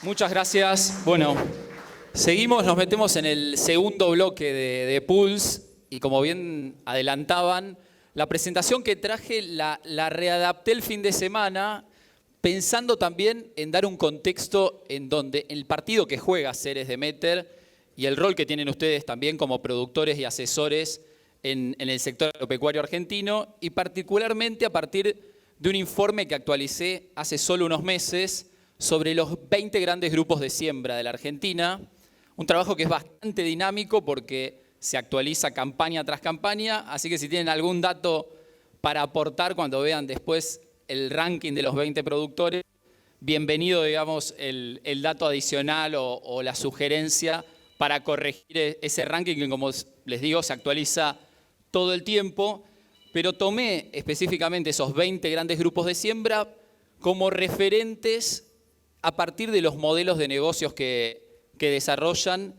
Muchas gracias. Bueno, seguimos, nos metemos en el segundo bloque de Pulse y como bien adelantaban, la presentación que traje la readapté el fin de semana pensando también en dar un contexto en donde el partido que juega Ceres Demeter y el rol que tienen ustedes también como productores y asesores en el sector agropecuario argentino y particularmente a partir de un informe que actualicé hace solo unos meses sobre los 20 grandes grupos de siembra de la Argentina. Un trabajo que es bastante dinámico porque se actualiza campaña tras campaña, así que si tienen algún dato para aportar cuando vean después el ranking de los 20 productores, bienvenido, digamos, el dato adicional o la sugerencia para corregir ese ranking que, como les digo, se actualiza todo el tiempo, pero tomé específicamente esos 20 grandes grupos de siembra como referentes a partir de los modelos de negocios que desarrollan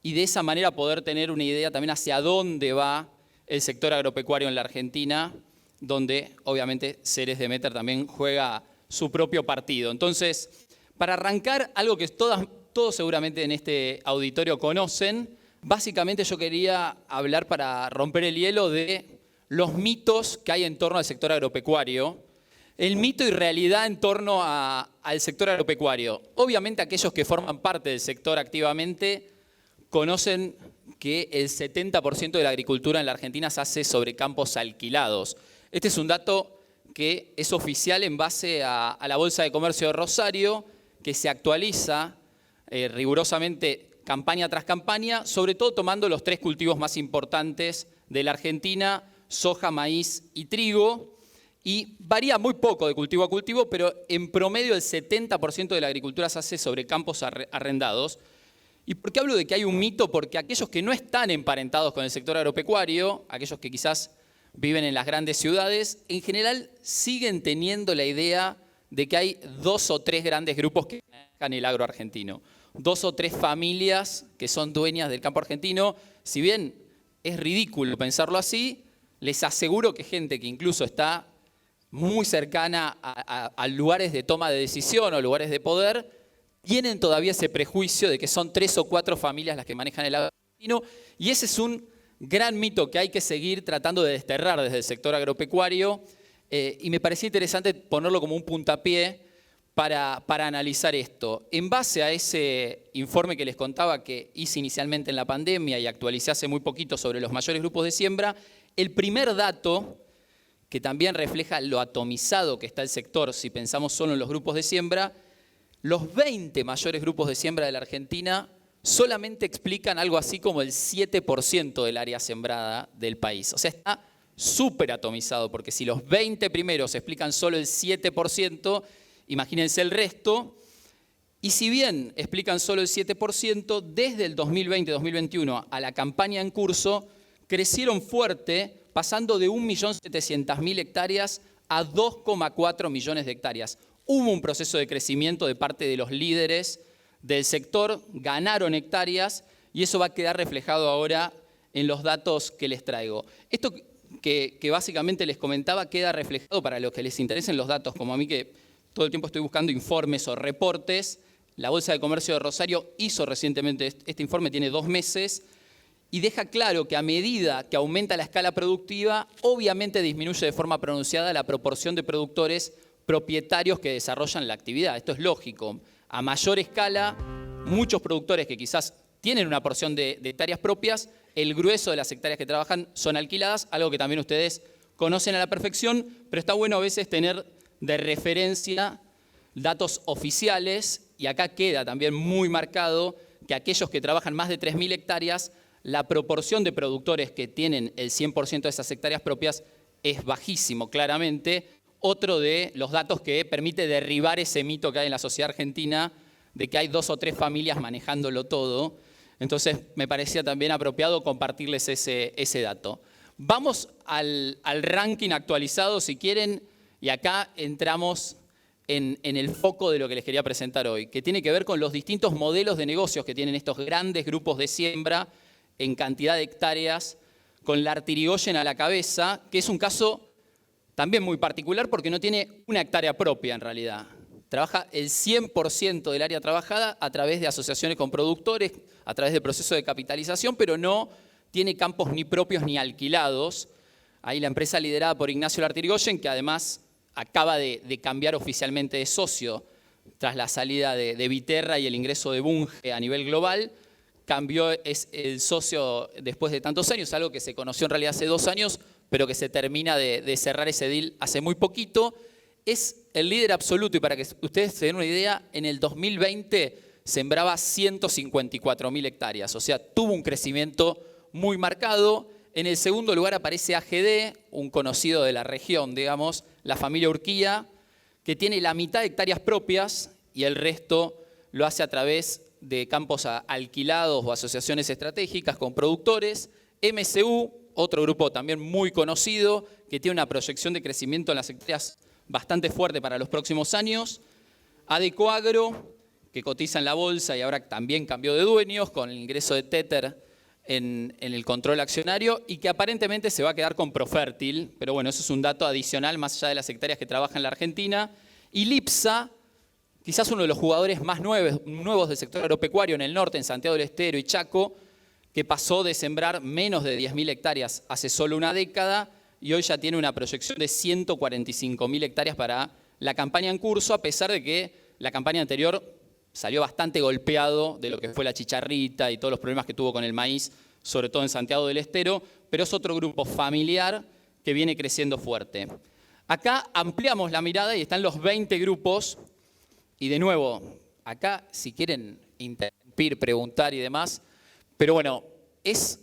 y de esa manera poder tener una idea también hacia dónde va el sector agropecuario en la Argentina, donde obviamente Ceres Demeter también juega su propio partido. Entonces, para arrancar, algo que todos seguramente en este auditorio conocen, básicamente yo quería hablar para romper el hielo de los mitos que hay en torno al sector agropecuario, el mito y realidad en torno al sector agropecuario. Obviamente aquellos que forman parte del sector activamente conocen que el 70% de la agricultura en la Argentina se hace sobre campos alquilados. Este es un dato que es oficial en base a la Bolsa de Comercio de Rosario, que se actualiza rigurosamente campaña tras campaña, sobre todo tomando los 3 cultivos más importantes de la Argentina, soja, maíz y trigo, y varía muy poco de cultivo a cultivo, pero en promedio el 70% de la agricultura se hace sobre campos arrendados. ¿Y por qué hablo de que hay un mito? Porque aquellos que no están emparentados con el sector agropecuario, aquellos que quizás viven en las grandes ciudades, en general siguen teniendo la idea de que hay 2 o 3 grandes grupos que manejan el agro argentino. 2 o 3 familias que son dueñas del campo argentino. Si bien es ridículo pensarlo así, les aseguro que gente que incluso está muy cercana a lugares de toma de decisión o lugares de poder, tienen todavía ese prejuicio de que son 3 o 4 familias las que manejan el agro argentino, y ese es un gran mito que hay que seguir tratando de desterrar desde el sector agropecuario, y me parecía interesante ponerlo como un puntapié para analizar esto. En base a ese informe que les contaba que hice inicialmente en la pandemia y actualicé hace muy poquito sobre los mayores grupos de siembra, el primer dato que también refleja lo atomizado que está el sector, si pensamos solo en los grupos de siembra, los 20 mayores grupos de siembra de la Argentina solamente explican algo así como el 7% del área sembrada del país. O sea, está súper atomizado, porque si los 20 primeros explican solo el 7%, imagínense el resto. Y si bien explican solo el 7%, desde el 2020-2021 a la campaña en curso, crecieron fuerte, pasando de 1.700.000 hectáreas a 2,4 millones de hectáreas. Hubo un proceso de crecimiento de parte de los líderes del sector, ganaron hectáreas y eso va a quedar reflejado ahora en los datos que les traigo. Esto que básicamente les comentaba queda reflejado para los que les interesen los datos, como a mí que todo el tiempo estoy buscando informes o reportes. La Bolsa de Comercio de Rosario hizo recientemente este informe, tiene 2 meses, y deja claro que a medida que aumenta la escala productiva, obviamente disminuye de forma pronunciada la proporción de productores propietarios que desarrollan la actividad. Esto es lógico. A mayor escala, muchos productores que quizás tienen una porción de hectáreas propias, el grueso de las hectáreas que trabajan son alquiladas, algo que también ustedes conocen a la perfección, pero está bueno a veces tener de referencia datos oficiales, y acá queda también muy marcado que aquellos que trabajan más de 3.000 hectáreas, la proporción de productores que tienen el 100% de esas hectáreas propias es bajísimo, claramente. Otro de los datos que permite derribar ese mito que hay en la sociedad argentina de que hay 2 o 3 familias manejándolo todo. Entonces me parecía también apropiado compartirles ese dato. Vamos al ranking actualizado si quieren, y acá entramos en el foco de lo que les quería presentar hoy, que tiene que ver con los distintos modelos de negocios que tienen estos grandes grupos de siembra en cantidad de hectáreas, con la Artirigoyen a la cabeza, que es un caso también muy particular porque no tiene una hectárea propia en realidad. trabaja el 100% del área trabajada a través de asociaciones con productores, a través del proceso de capitalización, pero no tiene campos ni propios ni alquilados. Ahí la empresa liderada por Ignacio Lartirigoyen, que además acaba de cambiar oficialmente de socio tras la salida de Viterra y el ingreso de Bunge a nivel global, cambió, es el socio después de tantos años, algo que se conoció en realidad hace 2 años, pero que se termina de cerrar ese deal hace muy poquito. Es el líder absoluto y para que ustedes se den una idea, en el 2020 sembraba 154.000 hectáreas, o sea, tuvo un crecimiento muy marcado. En el segundo lugar aparece AGD, un conocido de la región, digamos, la familia Urquía, que tiene la mitad de hectáreas propias y el resto lo hace a través de campos alquilados o asociaciones estratégicas con productores. MSU, otro grupo también muy conocido, que tiene una proyección de crecimiento en las hectáreas bastante fuerte para los próximos años. Adecoagro, que cotiza en la bolsa y ahora también cambió de dueños con el ingreso de Tether en el control accionario y que aparentemente se va a quedar con Profértil, pero bueno, eso es un dato adicional más allá de las hectáreas que trabaja en la Argentina. Y Lipsa, quizás uno de los jugadores más nuevos del sector agropecuario en el norte, en Santiago del Estero y Chaco, que pasó de sembrar menos de 10.000 hectáreas hace solo una década y hoy ya tiene una proyección de 145.000 hectáreas para la campaña en curso, a pesar de que la campaña anterior salió bastante golpeado de lo que fue la chicharrita y todos los problemas que tuvo con el maíz, sobre todo en Santiago del Estero, pero es otro grupo familiar que viene creciendo fuerte. Acá ampliamos la mirada y están los 20 grupos, y de nuevo, acá si quieren interrumpir, preguntar y demás, pero bueno, es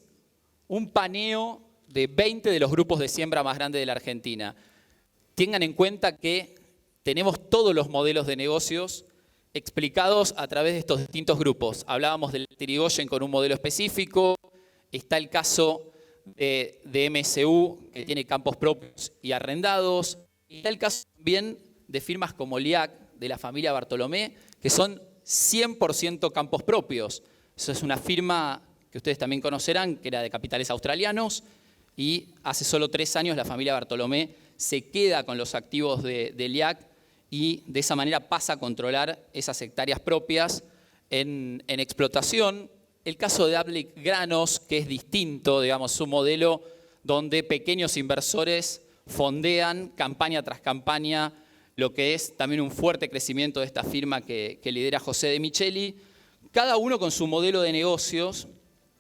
un paneo de 20 de los grupos de siembra más grandes de la Argentina. Tengan en cuenta que tenemos todos los modelos de negocios explicados a través de estos distintos grupos. Hablábamos del Tirigoyen con un modelo específico, está el caso de MSU, que tiene campos propios y arrendados, y está el caso también de firmas como LIAC, de la familia Bartolomé, que son 100% campos propios. Eso es una firma que ustedes también conocerán, que era de capitales australianos, y hace solo 3 años la familia Bartolomé se queda con los activos de LIAC y de esa manera pasa a controlar esas hectáreas propias en explotación. El caso de Ablic Granos, que es distinto, digamos, su modelo donde pequeños inversores fondean campaña tras campaña, lo que es también un fuerte crecimiento de esta firma que lidera José de Micheli, cada uno con su modelo de negocios,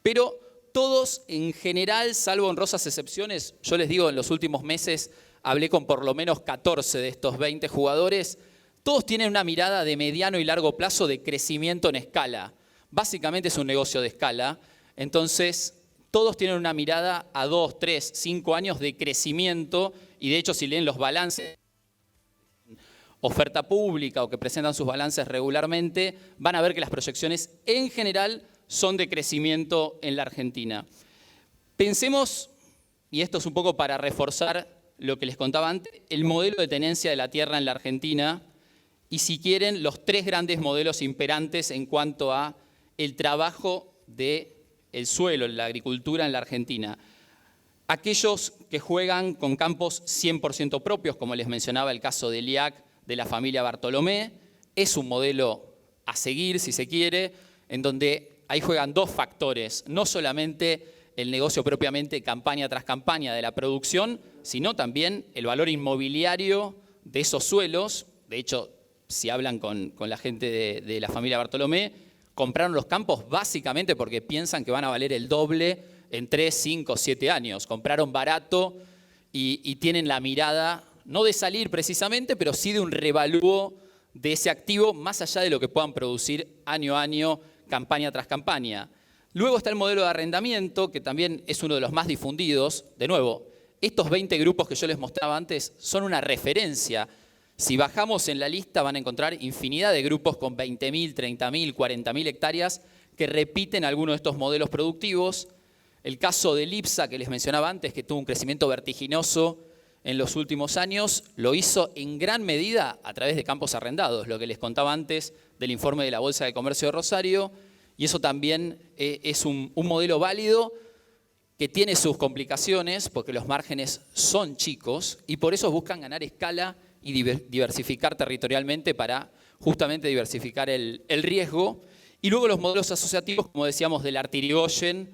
pero todos en general, salvo honrosas excepciones, yo les digo, en los últimos meses hablé con por lo menos 14 de estos 20 jugadores, todos tienen una mirada de mediano y largo plazo de crecimiento en escala. Básicamente es un negocio de escala, entonces todos tienen una mirada a 2, 3, 5 años de crecimiento y de hecho si leen los balances, oferta pública o que presentan sus balances regularmente, van a ver que las proyecciones en general son de crecimiento en la Argentina. Pensemos, y esto es un poco para reforzar lo que les contaba antes, el modelo de tenencia de la tierra en la Argentina y si quieren los 3 grandes modelos imperantes en cuanto a el trabajo del suelo, la agricultura en la Argentina. Aquellos que juegan con campos 100% propios, como les mencionaba el caso de LIAC, de la familia Bartolomé, es un modelo a seguir, si se quiere, en donde ahí juegan 2 factores, no solamente el negocio propiamente campaña tras campaña de la producción, sino también el valor inmobiliario de esos suelos. De hecho, si hablan con la gente de la familia Bartolomé, compraron los campos básicamente porque piensan que van a valer el doble en 3, 5, 7 años. Compraron barato y tienen la mirada, no de salir precisamente, pero sí de un revalúo de ese activo más allá de lo que puedan producir año a año, campaña tras campaña. Luego está el modelo de arrendamiento, que también es uno de los más difundidos. De nuevo, estos 20 grupos que yo les mostraba antes son una referencia. Si bajamos en la lista van a encontrar infinidad de grupos con 20.000, 30.000, 40.000 hectáreas que repiten algunos de estos modelos productivos. El caso de Lipsa, que les mencionaba antes, que tuvo un crecimiento vertiginoso en los últimos años, lo hizo en gran medida a través de campos arrendados, lo que les contaba antes del informe de la Bolsa de Comercio de Rosario, y eso también es un modelo válido que tiene sus complicaciones porque los márgenes son chicos y por eso buscan ganar escala y diversificar territorialmente para justamente diversificar el riesgo. Y luego los modelos asociativos, como decíamos, del Artirigoyen,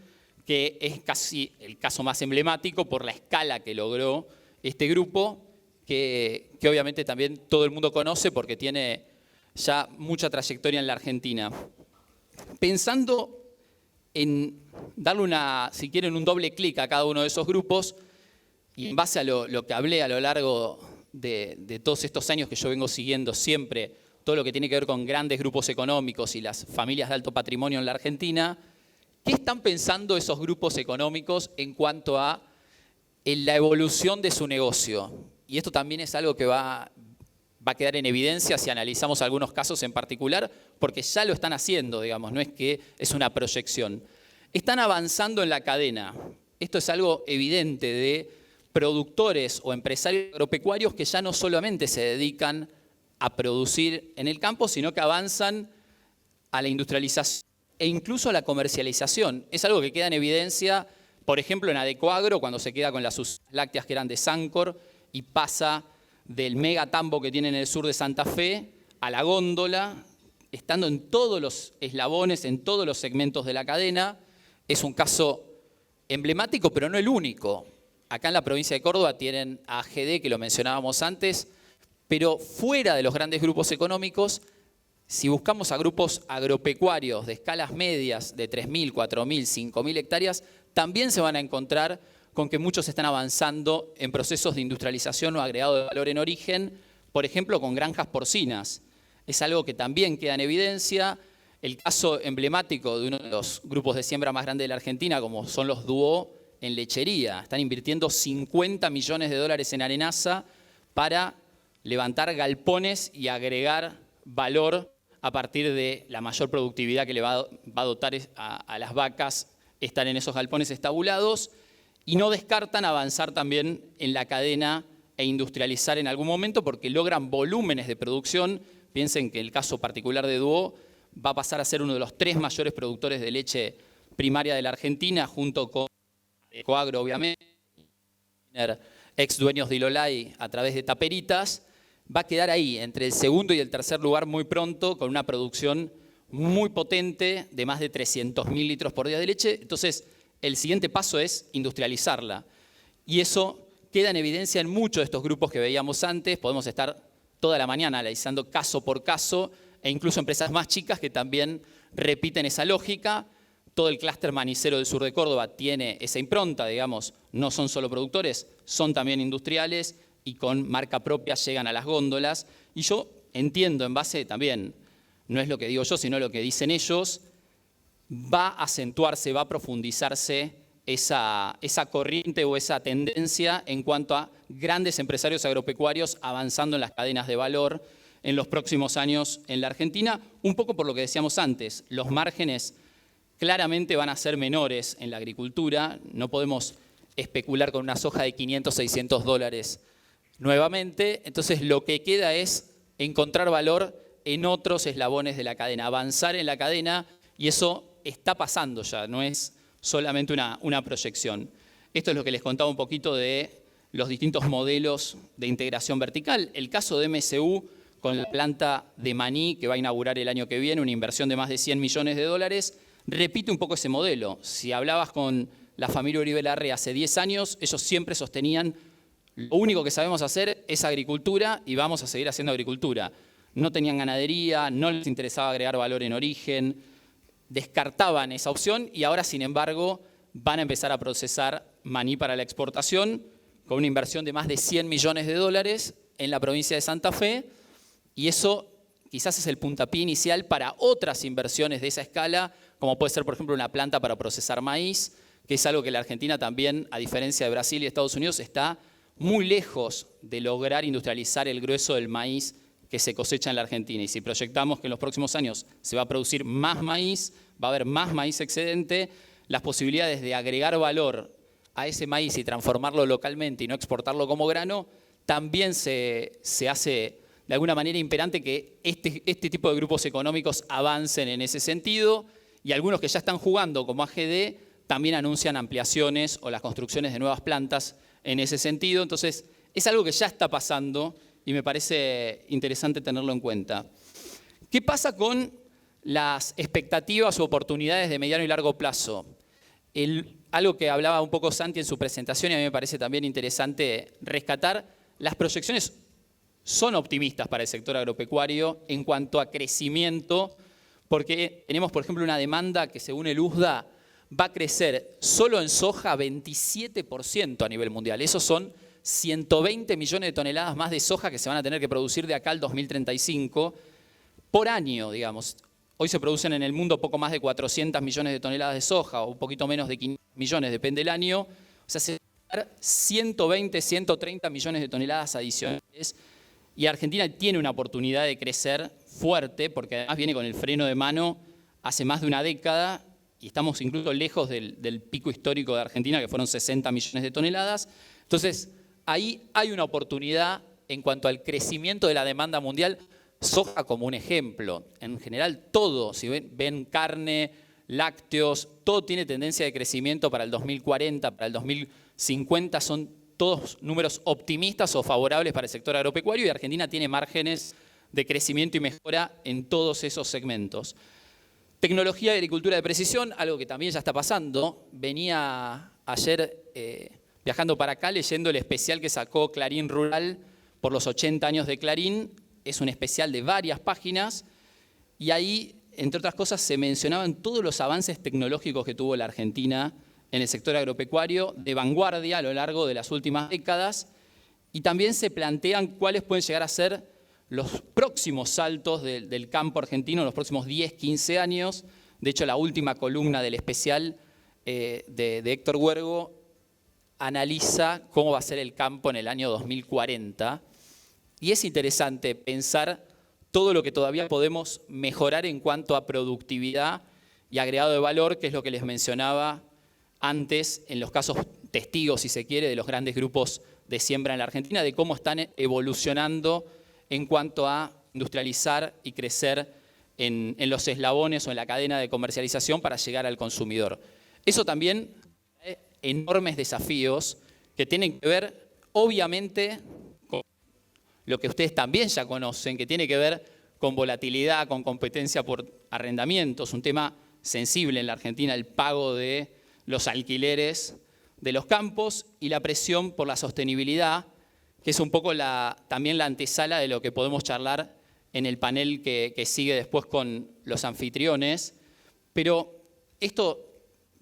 que es casi el caso más emblemático por la escala que logró este grupo, que obviamente también todo el mundo conoce porque tiene ya mucha trayectoria en la Argentina. Pensando en darle si quieren, un doble clic a cada uno de esos grupos, y en base a lo que hablé a lo largo de todos estos años que yo vengo siguiendo siempre, todo lo que tiene que ver con grandes grupos económicos y las familias de alto patrimonio en la Argentina, ¿qué están pensando esos grupos económicos en cuanto a la evolución de su negocio? Y esto también es algo que va a quedar en evidencia si analizamos algunos casos en particular, porque ya lo están haciendo, digamos, no es que es una proyección. Están avanzando en la cadena. Esto es algo evidente de productores o empresarios agropecuarios que ya no solamente se dedican a producir en el campo, sino que avanzan a la industrialización e incluso a la comercialización. Es algo que queda en evidencia, por ejemplo, en Adecoagro, cuando se queda con las lácteas que eran de Sancor y pasa del mega tambo que tiene en el sur de Santa Fe a la góndola, estando en todos los eslabones, en todos los segmentos de la cadena. Es un caso emblemático, pero no el único. Acá en la provincia de Córdoba tienen a AGD, que lo mencionábamos antes, pero fuera de los grandes grupos económicos, si buscamos a grupos agropecuarios de escalas medias de 3.000, 4.000, 5.000 hectáreas, también se van a encontrar con que muchos están avanzando en procesos de industrialización o agregado de valor en origen, por ejemplo, con granjas porcinas. Es algo que también queda en evidencia. El caso emblemático de uno de los grupos de siembra más grandes de la Argentina, como son los Duo en lechería. Están invirtiendo 50 millones de dólares en Arenaza para levantar galpones y agregar valor a partir de la mayor productividad que le va a dotar a las vacas estar en esos galpones estabulados, y no descartan avanzar también en la cadena e industrializar en algún momento porque logran volúmenes de producción. Piensen que el caso particular de Duo va a pasar a ser uno de los 3 mayores productores de leche primaria de la Argentina, junto con Coagro, obviamente, ex dueños de Ilolay a través de Taperitas. Va a quedar ahí, entre el segundo y el tercer lugar muy pronto, con una producción muy potente de más de 300.000 litros por día de leche. Entonces, el siguiente paso es industrializarla. Y eso queda en evidencia en muchos de estos grupos que veíamos antes. Podemos estar toda la mañana analizando caso por caso, e incluso empresas más chicas que también repiten esa lógica. Todo el clúster manicero del sur de Córdoba tiene esa impronta, digamos, no son solo productores, son también industriales y con marca propia llegan a las góndolas. Y yo entiendo, en base también, no es lo que digo yo, sino lo que dicen ellos, va a acentuarse, va a profundizarse esa corriente o esa tendencia en cuanto a grandes empresarios agropecuarios avanzando en las cadenas de valor en los próximos años en la Argentina, un poco por lo que decíamos antes, los márgenes claramente van a ser menores en la agricultura, no podemos especular con una soja de 500, 600 dólares nuevamente, entonces lo que queda es encontrar valor en otros eslabones de la cadena, avanzar en la cadena, y eso está pasando ya, no es solamente una proyección. Esto es lo que les contaba un poquito de los distintos modelos de integración vertical. El caso de MSU con la planta de maní que va a inaugurar el año que viene, una inversión de más de 100 millones de dólares, repite un poco ese modelo. Si hablabas con la familia Uribe Larri hace 10 años, ellos siempre sostenían: lo único que sabemos hacer es agricultura y vamos a seguir haciendo agricultura. No tenían ganadería, no les interesaba agregar valor en origen, descartaban esa opción y ahora, sin embargo, van a empezar a procesar maní para la exportación con una inversión de más de 100 millones de dólares en la provincia de Santa Fe, y eso quizás es el puntapié inicial para otras inversiones de esa escala, como puede ser, por ejemplo, una planta para procesar maíz, que es algo que la Argentina también, a diferencia de Brasil y Estados Unidos, está muy lejos de lograr industrializar el grueso del maíz que se cosecha en la Argentina. Y si proyectamos que en los próximos años se va a producir más maíz, va a haber más maíz excedente, las posibilidades de agregar valor a ese maíz y transformarlo localmente y no exportarlo como grano, también se hace de alguna manera imperante que este tipo de grupos económicos avancen en ese sentido, y algunos que ya están jugando, como AGD, también anuncian ampliaciones o las construcciones de nuevas plantas en ese sentido. Entonces, es algo que ya está pasando y me parece interesante tenerlo en cuenta. ¿Qué pasa con las expectativas u oportunidades de mediano y largo plazo? Algo que hablaba un poco Santi en su presentación y a mí me parece también interesante rescatar, las proyecciones son optimistas para el sector agropecuario en cuanto a crecimiento, porque tenemos, por ejemplo, una demanda que según el USDA va a crecer solo en soja 27% a nivel mundial. Esos son 120 millones de toneladas más de soja que se van a tener que producir de acá al 2035 por año, digamos. Hoy se producen en el mundo poco más de 400 millones de toneladas de soja o un poquito menos de 500 millones, depende del año. O sea, se van a dar 120, 130 millones de toneladas adicionales. Y Argentina tiene una oportunidad de crecer fuerte, porque además viene con el freno de mano hace más de una década y estamos incluso lejos del pico histórico de Argentina, que fueron 60 millones de toneladas. Entonces, ahí hay una oportunidad en cuanto al crecimiento de la demanda mundial. Soja como un ejemplo. En general, todo, si ven carne, lácteos, todo tiene tendencia de crecimiento para el 2040, para el 2050, son todos números optimistas o favorables para el sector agropecuario y Argentina tiene márgenes de crecimiento y mejora en todos esos segmentos. Tecnología y agricultura de precisión, algo que también ya está pasando. Venía ayer viajando para acá leyendo el especial que sacó Clarín Rural por los 80 años de Clarín. Es un especial de varias páginas y ahí, entre otras cosas, se mencionaban todos los avances tecnológicos que tuvo la Argentina en el sector agropecuario de vanguardia a lo largo de las últimas décadas y también se plantean cuáles pueden llegar a ser los próximos saltos del campo argentino en los próximos 10, 15 años. De hecho, la última columna del especial de Héctor Huergo analiza cómo va a ser el campo en el año 2040. Y es interesante pensar todo lo que todavía podemos mejorar en cuanto a productividad y agregado de valor, que es lo que les mencionaba antes en los casos testigos, si se quiere, de los grandes grupos de siembra en la Argentina, de cómo están evolucionando en cuanto a industrializar y crecer en los eslabones o en la cadena de comercialización para llegar al consumidor. Eso también trae enormes desafíos que tienen que ver, obviamente, con lo que ustedes también ya conocen, que tiene que ver con volatilidad, con competencia por arrendamientos, un tema sensible en la Argentina, el pago de los alquileres de los campos y la presión por la sostenibilidad, que es un poco también la antesala de lo que podemos charlar en el panel que sigue después con los anfitriones. Pero esto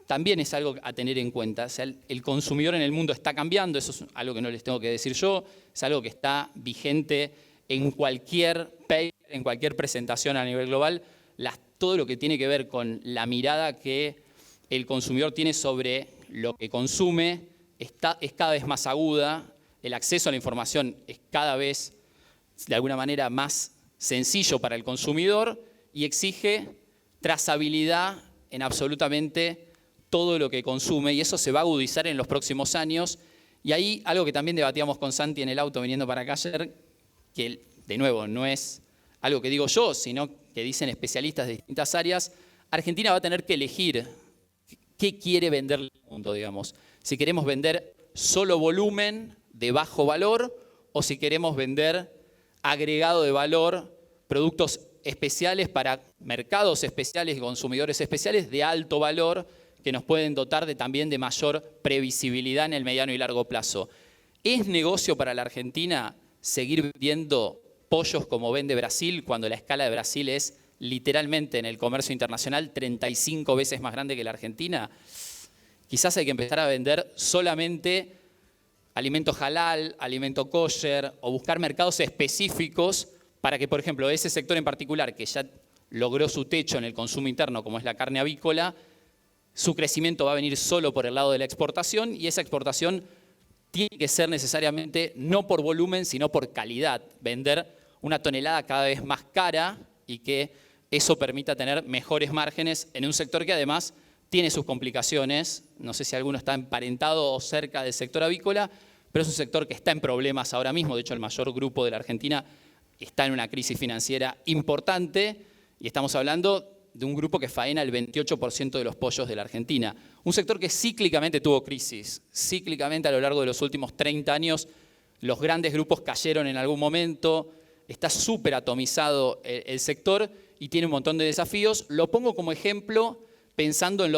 también es algo a tener en cuenta. O sea, el consumidor en el mundo está cambiando, eso es algo que no les tengo que decir yo, es algo que está vigente en cualquier paper, en cualquier presentación a nivel global. Todo lo que tiene que ver con la mirada que el consumidor tiene sobre lo que consume es cada vez más aguda, el acceso a la información es cada vez, de alguna manera, más sencillo para el consumidor y exige trazabilidad en absolutamente todo lo que consume y eso se va a agudizar en los próximos años. Y ahí algo que también debatíamos con Santi en el auto viniendo para acá ayer, que de nuevo no es algo que digo yo, sino que dicen especialistas de distintas áreas, Argentina va a tener que elegir qué quiere vender al mundo, digamos. Si queremos vender solo volumen de bajo valor o si queremos vender agregado de valor, productos especiales para mercados especiales y consumidores especiales de alto valor que nos pueden dotar también de mayor previsibilidad en el mediano y largo plazo. ¿Es negocio para la Argentina seguir vendiendo pollos como vende Brasil cuando la escala de Brasil es literalmente en el comercio internacional 35 veces más grande que la Argentina? Quizás hay que empezar a vender solamente alimento halal, alimento kosher o buscar mercados específicos para que, por ejemplo, ese sector en particular que ya logró su techo en el consumo interno, como es la carne avícola, su crecimiento va a venir solo por el lado de la exportación y esa exportación tiene que ser necesariamente no por volumen, sino por calidad. Vender una tonelada cada vez más cara y que eso permita tener mejores márgenes en un sector que además tiene sus complicaciones. No sé si alguno está emparentado o cerca del sector avícola, pero es un sector que está en problemas ahora mismo. De hecho, el mayor grupo de la Argentina está en una crisis financiera importante y estamos hablando de un grupo que faena el 28% de los pollos de la Argentina. Un sector que cíclicamente tuvo crisis. Cíclicamente a lo largo de los últimos 30 años los grandes grupos cayeron en algún momento. está súper atomizado el sector y tiene un montón de desafíos. Lo pongo como ejemplo pensando en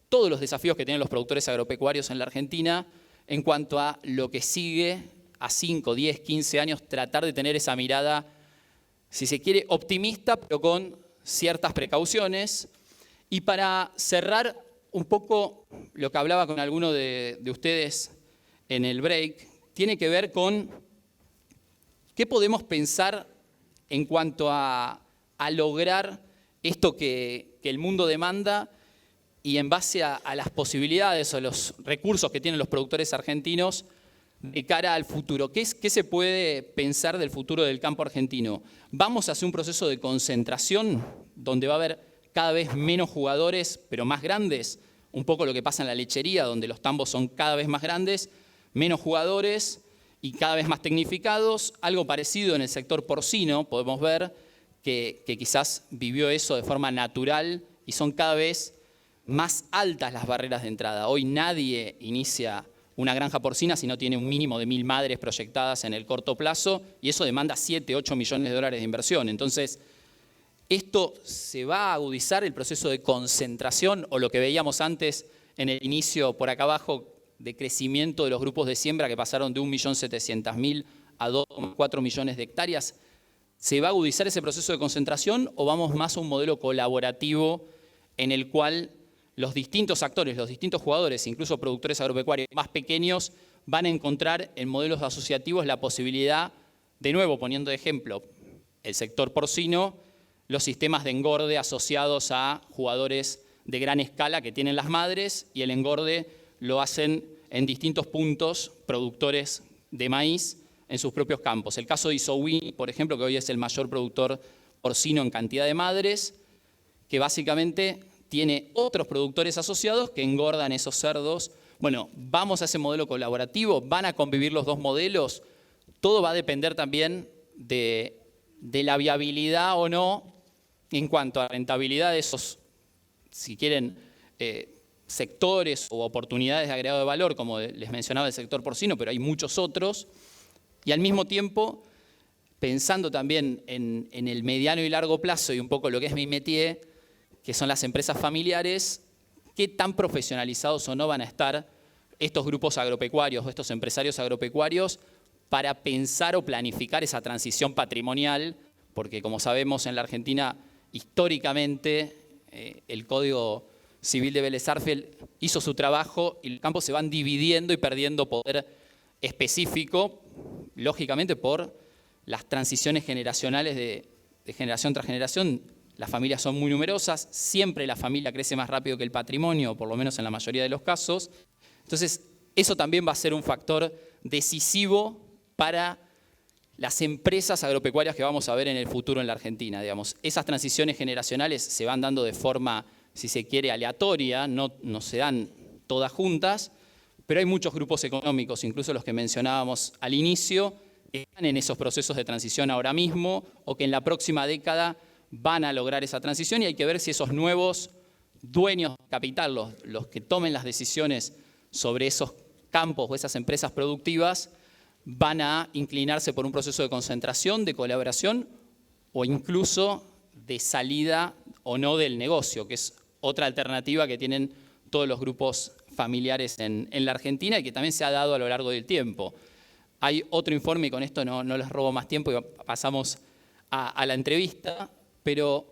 todos los desafíos que tienen los productores agropecuarios en la Argentina en cuanto a lo que sigue a 5, 10, 15 años, tratar de tener esa mirada, si se quiere, optimista, pero con ciertas precauciones. Y para cerrar un poco lo que hablaba con alguno de ustedes en el break, tiene que ver con qué podemos pensar en cuanto a lograr esto que el mundo demanda y en base a las posibilidades o los recursos que tienen los productores argentinos de cara al futuro. ¿Qué se puede pensar del futuro del campo argentino? ¿Vamos a hacer un proceso de concentración donde va a haber cada vez menos jugadores, pero más grandes? Un poco lo que pasa en la lechería, donde los tambos son cada vez más grandes, menos jugadores y cada vez más tecnificados. Algo parecido en el sector porcino, podemos ver que quizás vivió eso de forma natural y son cada vez más altas las barreras de entrada. Hoy nadie inicia una granja porcina si no tiene un mínimo de 1.000 madres proyectadas en el corto plazo y eso demanda 7, 8 millones de dólares de inversión. Entonces, ¿esto se va a agudizar el proceso de concentración o lo que veíamos antes en el inicio por acá abajo de crecimiento de los grupos de siembra que pasaron de 1.700.000 a 2,4 millones de hectáreas? ¿Se va a agudizar ese proceso de concentración o vamos más a un modelo colaborativo en el cual los distintos actores, los distintos jugadores, incluso productores agropecuarios más pequeños, van a encontrar en modelos asociativos la posibilidad, de nuevo poniendo de ejemplo, el sector porcino, los sistemas de engorde asociados a jugadores de gran escala que tienen las madres y el engorde lo hacen en distintos puntos productores de maíz en sus propios campos. El caso de Isowi, por ejemplo, que hoy es el mayor productor porcino en cantidad de madres, que básicamente tiene otros productores asociados que engordan esos cerdos. Bueno, vamos a ese modelo colaborativo, van a convivir los dos modelos. Todo va a depender también de la viabilidad o no en cuanto a rentabilidad de esos, si quieren, sectores o oportunidades de agregado de valor, como les mencionaba el sector porcino, pero hay muchos otros. Y al mismo tiempo, pensando también en el mediano y largo plazo y un poco lo que es mi métier, que son las empresas familiares, qué tan profesionalizados o no van a estar estos grupos agropecuarios o estos empresarios agropecuarios para pensar o planificar esa transición patrimonial, porque como sabemos en la Argentina, históricamente, el Código Civil de Vélez Sarsfield hizo su trabajo y los campos se van dividiendo y perdiendo poder específico, lógicamente por las transiciones generacionales de generación tras generación. Las familias son muy numerosas, siempre la familia crece más rápido que el patrimonio, por lo menos en la mayoría de los casos. Entonces, eso también va a ser un factor decisivo para las empresas agropecuarias que vamos a ver en el futuro en la Argentina. Digamos. Esas transiciones generacionales se van dando de forma, si se quiere, aleatoria, no se dan todas juntas, pero hay muchos grupos económicos, incluso los que mencionábamos al inicio, que están en esos procesos de transición ahora mismo o que en la próxima década van a lograr esa transición y hay que ver si esos nuevos dueños de capital, los que tomen las decisiones sobre esos campos o esas empresas productivas, van a inclinarse por un proceso de concentración, de colaboración o incluso de salida o no del negocio, que es otra alternativa que tienen todos los grupos familiares en la Argentina y que también se ha dado a lo largo del tiempo. Hay otro informe y con esto no les robo más tiempo y pasamos a la entrevista. Pero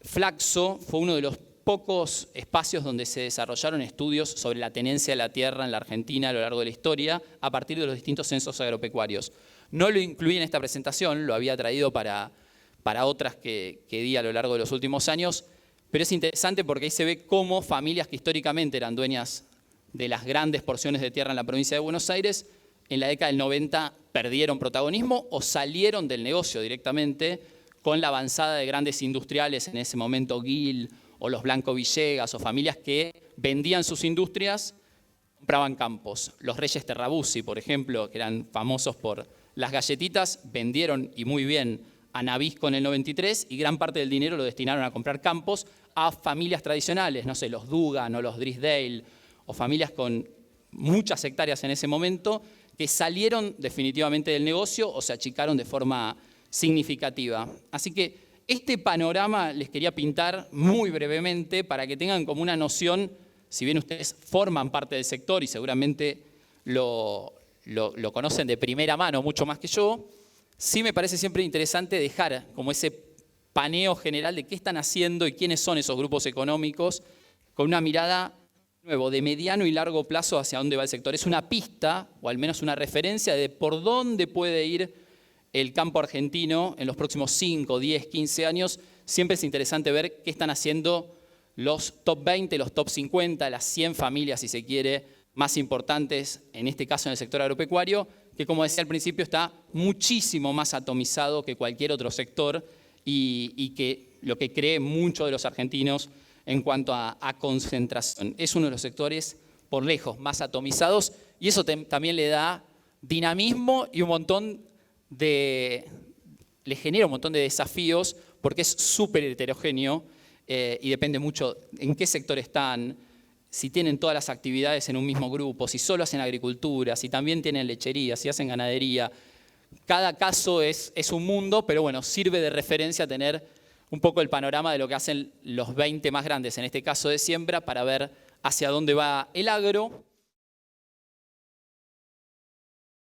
Flaxo fue uno de los pocos espacios donde se desarrollaron estudios sobre la tenencia de la tierra en la Argentina a lo largo de la historia a partir de los distintos censos agropecuarios. No lo incluí en esta presentación, lo había traído para otras que di a lo largo de los últimos años, pero es interesante porque ahí se ve cómo familias que históricamente eran dueñas de las grandes porciones de tierra en la provincia de Buenos Aires, en la década del 90 perdieron protagonismo o salieron del negocio directamente con la avanzada de grandes industriales, en ese momento Gil o los Blanco Villegas o familias que vendían sus industrias, compraban campos. Los Reyes Terrabuzzi, por ejemplo, que eran famosos por las galletitas, vendieron y muy bien a Nabisco en el 93 y gran parte del dinero lo destinaron a comprar campos a familias tradicionales, no sé, los Dugan o los Drysdale o familias con muchas hectáreas en ese momento que salieron definitivamente del negocio o se achicaron de forma significativa. Así que este panorama les quería pintar muy brevemente para que tengan como una noción, si bien ustedes forman parte del sector y seguramente lo conocen de primera mano mucho más que yo, sí me parece siempre interesante dejar como ese paneo general de qué están haciendo y quiénes son esos grupos económicos con una mirada nuevo, de mediano y largo plazo hacia dónde va el sector. Es una pista, o al menos una referencia de por dónde puede ir el campo argentino en los próximos 5, 10, 15 años. Siempre es interesante ver qué están haciendo los top 20, los top 50, las 100 familias, si se quiere, más importantes, en este caso en el sector agropecuario, que como decía al principio está muchísimo más atomizado que cualquier otro sector y que lo que cree muchos de los argentinos en cuanto a concentración. Es uno de los sectores por lejos más atomizados y eso también le da dinamismo y le genera un montón de desafíos porque es súper heterogéneo y depende mucho en qué sector están, si tienen todas las actividades en un mismo grupo, si solo hacen agricultura, si también tienen lechería, si hacen ganadería. Cada caso es un mundo, pero bueno, sirve de referencia tener un poco el panorama de lo que hacen los 20 más grandes, en este caso de siembra, para ver hacia dónde va el agro.